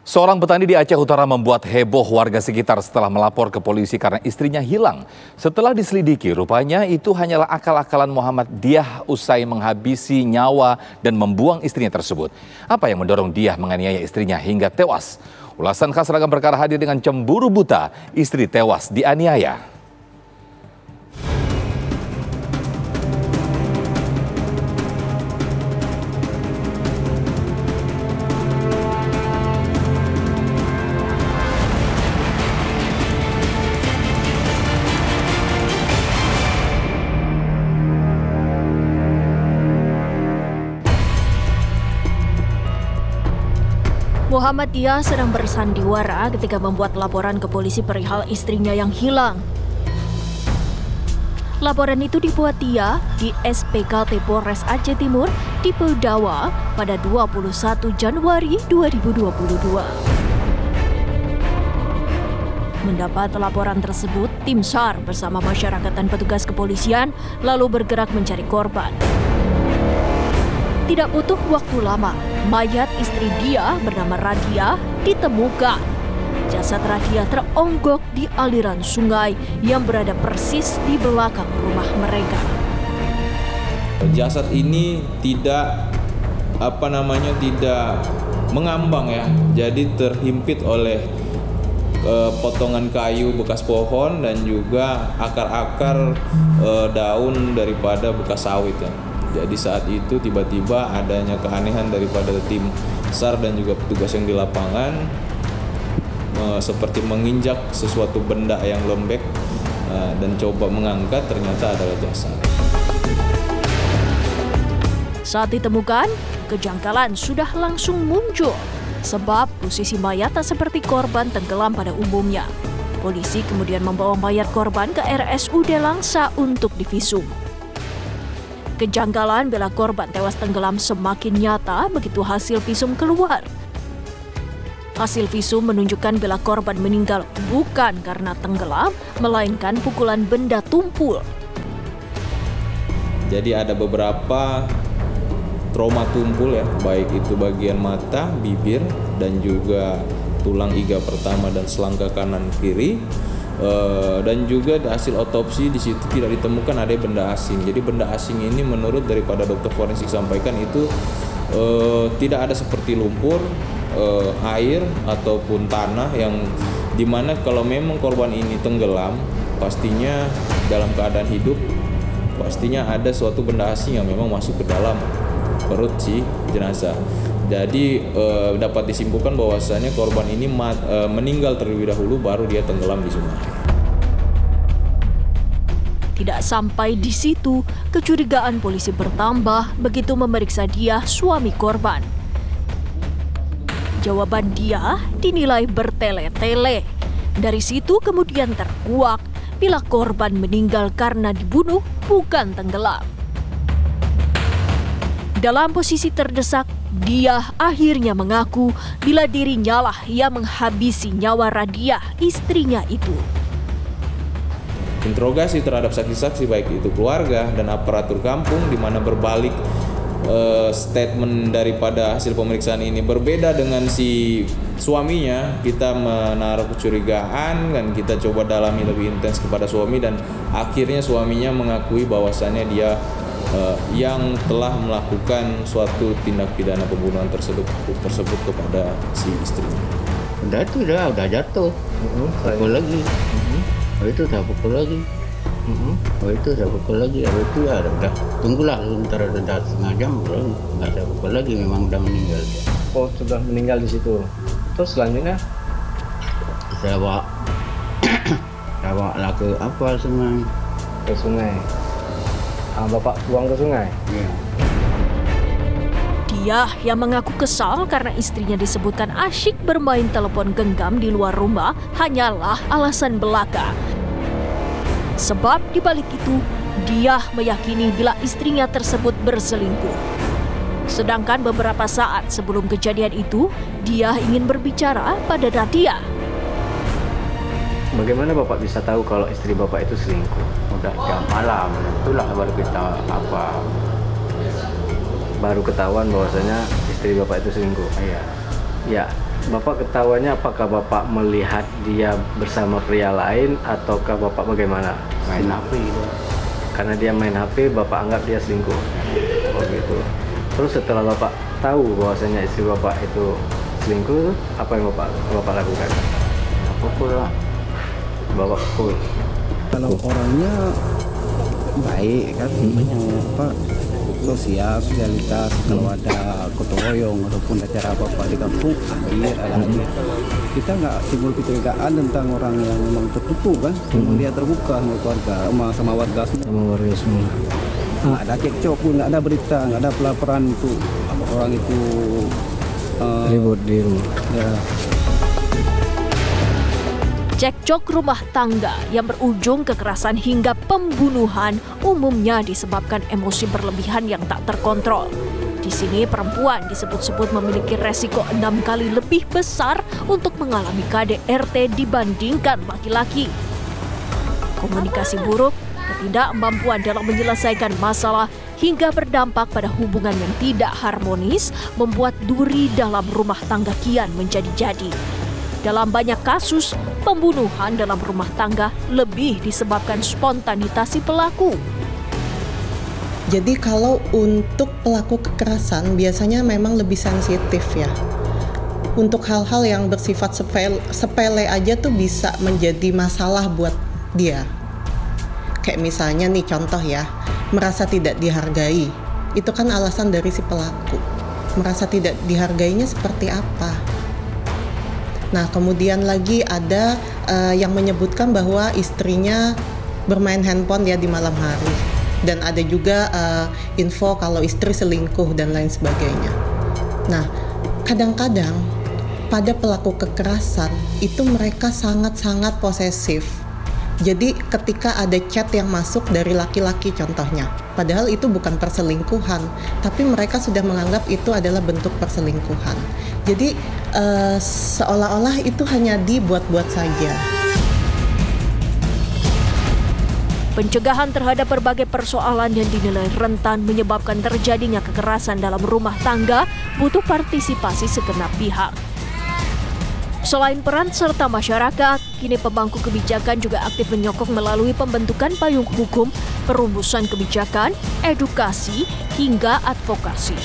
Seorang petani di Aceh Utara membuat heboh warga sekitar setelah melapor ke polisi karena istrinya hilang. Setelah diselidiki, rupanya itu hanyalah akal-akalan Muhammad Diah usai menghabisi nyawa dan membuang istrinya tersebut. Apa yang mendorong Diah menganiaya istrinya hingga tewas? Ulasan khas ragam perkara hadir dengan cemburu buta, istri tewas dianiaya. Muhammad Diah sedang bersandiwara ketika membuat laporan ke polisi perihal istrinya yang hilang. Laporan itu dibuat Diah di SPKT Polres Aceh Timur, Tipe Dawa, pada 21 Januari 2022. Mendapat laporan tersebut, tim SAR bersama masyarakat dan petugas kepolisian lalu bergerak mencari korban. Tidak butuh waktu lama, mayat istri Diah bernama Radia ditemukan. Jasad Radia teronggok di aliran sungai yang berada persis di belakang rumah mereka. Jasad ini tidak mengambang ya, jadi terhimpit oleh potongan kayu bekas pohon dan juga akar-akar daun daripada bekas sawit ya. Jadi saat itu tiba-tiba adanya keanehan daripada tim SAR dan juga petugas yang di lapangan, seperti menginjak sesuatu benda yang lembek dan coba mengangkat, ternyata adalah jasad. Saat ditemukan, kejanggalan sudah langsung muncul sebab posisi mayat tak seperti korban tenggelam pada umumnya. Polisi kemudian membawa mayat korban ke RSUD Langsa untuk divisum. Kejanggalan bila korban tewas tenggelam semakin nyata begitu hasil visum keluar. Hasil visum menunjukkan bila korban meninggal bukan karena tenggelam, melainkan pukulan benda tumpul. Jadi ada beberapa trauma tumpul ya, baik itu bagian mata, bibir, dan juga tulang iga pertama dan selangka kanan kiri. Dan juga hasil otopsi di situ tidak ditemukan ada benda asing. Jadi benda asing ini menurut daripada dokter forensik sampaikan itu tidak ada seperti lumpur, air ataupun tanah yang dimana kalau memang korban ini tenggelam pastinya dalam keadaan hidup pastinya ada suatu benda asing yang memang masuk ke dalam perut si jenazah. Jadi dapat disimpulkan bahwasanya korban ini meninggal terlebih dahulu baru dia tenggelam di sungai. Tidak sampai di situ, kecurigaan polisi bertambah begitu memeriksa Diah, suami korban. Jawaban Diah dinilai bertele-tele. Dari situ kemudian terkuak bila korban meninggal karena dibunuh bukan tenggelam. Dalam posisi terdesak, Diah akhirnya mengaku bila dirinya lah yang menghabisi nyawa Radia, istrinya itu. Interogasi terhadap saksi-saksi baik itu keluarga dan aparatur kampung di mana berbalik statement daripada hasil pemeriksaan ini berbeda dengan si suaminya, kita menaruh kecurigaan dan kita coba dalami lebih intens kepada suami dan akhirnya suaminya mengakui bahwasannya dia yang telah melakukan suatu tindak pidana pembunuhan tersebut kepada si istrinya. Udah jatuh, pukul lagi, itu udah pukul lagi, itu udah pukul lagi, itu ya udah tunggulah sebentar, udah setengah jam belum, nggak ada pukul lagi, memang udah meninggal. Oh sudah meninggal di situ. Terus selanjutnya? Saya bawa lah ke apa sungai? Ke sungai. Bapak buang ke sungai? Iya. Diah yang mengaku kesal karena istrinya disebutkan asyik bermain telepon genggam di luar rumah hanyalah alasan belaka. Sebab di balik itu, Diah meyakini bila istrinya tersebut berselingkuh. Sedangkan beberapa saat sebelum kejadian itu, Diah ingin berbicara pada Radia. Bagaimana Bapak bisa tahu kalau istri Bapak itu selingkuh? Udah jam malam, itulah baru kita baru ketahuan bahwasanya istri Bapak itu selingkuh. Iya. Ya, Bapak ketahuannya apakah Bapak melihat dia bersama pria lain ataukah Bapak bagaimana? Main HP gitu. Karena dia main HP, Bapak anggap dia selingkuh. Oh gitu. Terus setelah Bapak tahu bahwasanya istri Bapak itu selingkuh, apa yang Bapak lakukan? Pukul lah. Bapak pukul. Kalau orangnya baik kan, sosialitas, kalau ada gotong royong ataupun acara apa-apa di kampung, ada hadir. Kita nggak timbul kecurigaan tentang orang yang memang tertutup kan, dia terbuka sama keluarga, sama warga semua. Nggak ada cekcok pun, nggak ada berita, nggak ada pelaporan itu orang itu Ribut di rumah. Ya. Cekcok rumah tangga yang berujung kekerasan hingga pembunuhan umumnya disebabkan emosi berlebihan yang tak terkontrol. Di sini perempuan disebut-sebut memiliki resiko 6 kali lebih besar untuk mengalami KDRT dibandingkan laki-laki. Komunikasi buruk, ketidakmampuan dalam menyelesaikan masalah hingga berdampak pada hubungan yang tidak harmonis membuat duri dalam rumah tangga kian menjadi-jadi. Dalam banyak kasus, pembunuhan dalam rumah tangga lebih disebabkan spontanitas si pelaku. Jadi kalau untuk pelaku kekerasan biasanya memang lebih sensitif ya. Untuk hal-hal yang bersifat sepele aja tuh bisa menjadi masalah buat dia. Kayak misalnya nih contoh ya, merasa tidak dihargai. Itu kan alasan dari si pelaku. Merasa tidak dihargainya seperti apa? Nah, kemudian lagi ada yang menyebutkan bahwa istrinya bermain handphone ya di malam hari. Dan ada juga info kalau istri selingkuh dan lain sebagainya. Nah, kadang-kadang pada pelaku kekerasan itu mereka sangat-sangat posesif. Jadi ketika ada chat yang masuk dari laki-laki contohnya, padahal itu bukan perselingkuhan, tapi mereka sudah menganggap itu adalah bentuk perselingkuhan. Jadi seolah-olah itu hanya dibuat-buat saja. Pencegahan terhadap berbagai persoalan yang dinilai rentan menyebabkan terjadinya kekerasan dalam rumah tangga butuh partisipasi segenap pihak. Selain peran serta masyarakat, kini pemangku kebijakan juga aktif menyokong melalui pembentukan payung hukum, perumusan kebijakan, edukasi, hingga advokasi.